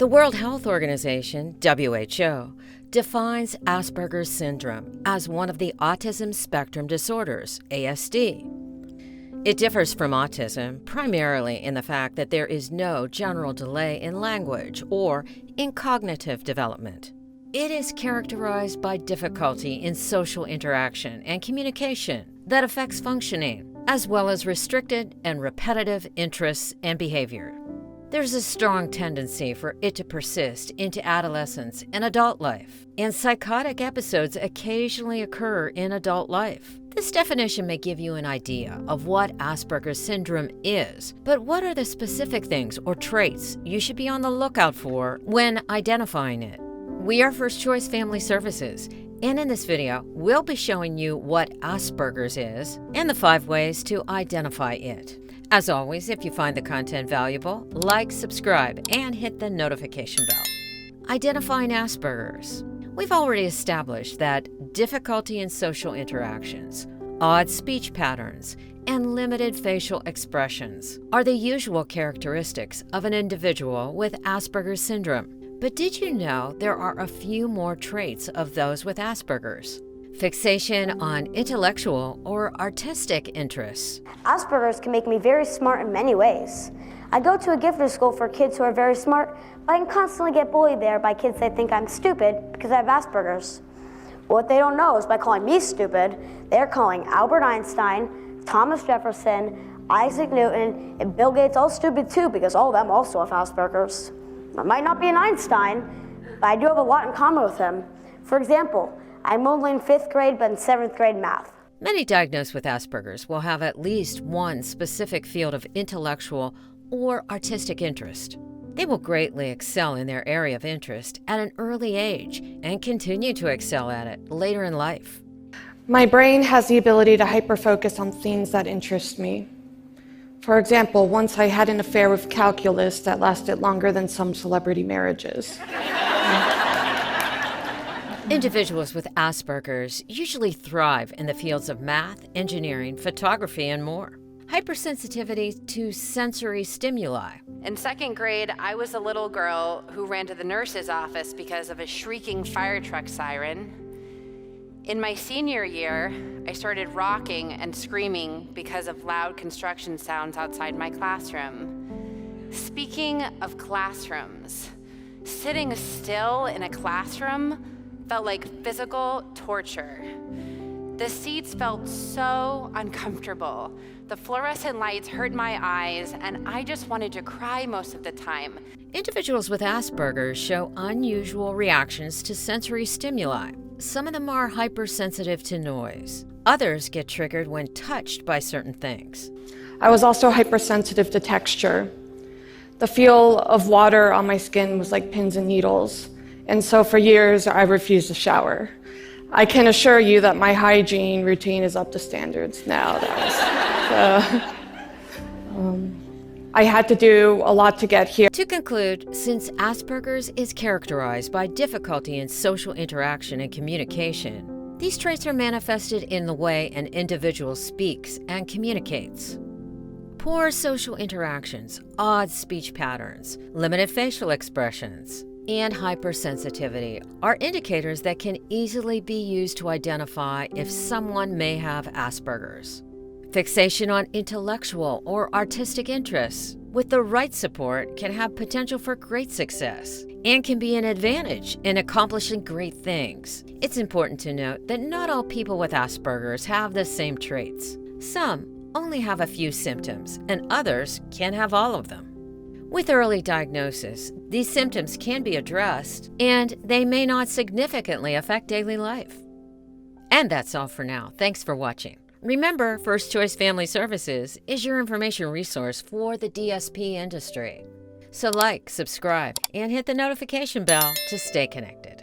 The World Health Organization, WHO, defines Asperger syndrome as one of the autism spectrum disorders, ASD. It differs from autism primarily in the fact that there is no general delay in language or in cognitive development. It is characterized by difficulty in social interaction and communication that affects functioning, as well as restricted and repetitive interests and behavior. There's a strong tendency for it to persist into adolescence and adult life, and psychotic episodes occasionally occur in adult life. This definition may give you an idea of what Asperger syndrome is, but what are the specific things or traits you should be on the lookout for when identifying it? We are First Choice Family Services, and in this video, we'll be showing you what Asperger's is and the 5 ways to identify it. As always, if you find the content valuable, like, subscribe, and hit the notification bell. Identifying Asperger's. We've already established that difficulty in social interactions, odd speech patterns, and limited facial expressions are the usual characteristics of an individual with Asperger's syndrome. But did you know there are a few more traits of those with Asperger's? Fixation on intellectual or artistic interests. Asperger's can make me very smart in many ways. I go to a gifted school for kids who are very smart, but I can constantly get bullied there by kids that think I'm stupid because I have Asperger's. What they don't know is by calling me stupid, they're calling Albert Einstein, Thomas Jefferson, Isaac Newton, and Bill Gates all stupid too because all of them also have Asperger's. I might not be an Einstein, but I do have a lot in common with him. For example, I'm only in 5th grade, but in 7th grade math. Many diagnosed with Asperger's will have at least one specific field of intellectual or artistic interest. They will greatly excel in their area of interest at an early age and continue to excel at it later in life. My brain has the ability to hyperfocus on things that interest me. For example, once I had an affair with calculus that lasted longer than some celebrity marriages. Individuals with Asperger's usually thrive in the fields of math, engineering, photography, and more. Hypersensitivity to sensory stimuli. In 2nd grade, I was a little girl who ran to the nurse's office because of a shrieking fire truck siren. In my senior year, I started rocking and screaming because of loud construction sounds outside my classroom. Speaking of classrooms, sitting still in a classroom felt like physical torture. The seats felt so uncomfortable. The fluorescent lights hurt my eyes, and I just wanted to cry most of the time. Individuals with Asperger's show unusual reactions to sensory stimuli. Some of them are hypersensitive to noise. Others get triggered when touched by certain things. I was also hypersensitive to texture. The feel of water on my skin was like pins and needles. And so for years, I refused to shower. I can assure you that my hygiene routine is up to standards now. I had to do a lot to get here. To conclude, since Asperger's is characterized by difficulty in social interaction and communication, these traits are manifested in the way an individual speaks and communicates. Poor social interactions, odd speech patterns, limited facial expressions, and hypersensitivity are indicators that can easily be used to identify if someone may have Asperger's. Fixation on intellectual or artistic interests with the right support can have potential for great success and can be an advantage in accomplishing great things. It's important to note that not all people with Asperger's have the same traits. Some only have a few symptoms, and others can have all of them. With early diagnosis, these symptoms can be addressed, and they may not significantly affect daily life. And that's all for now. Thanks for watching. Remember, First Choice Family Services is your information resource for the DSP industry. So like, subscribe, and hit the notification bell to stay connected.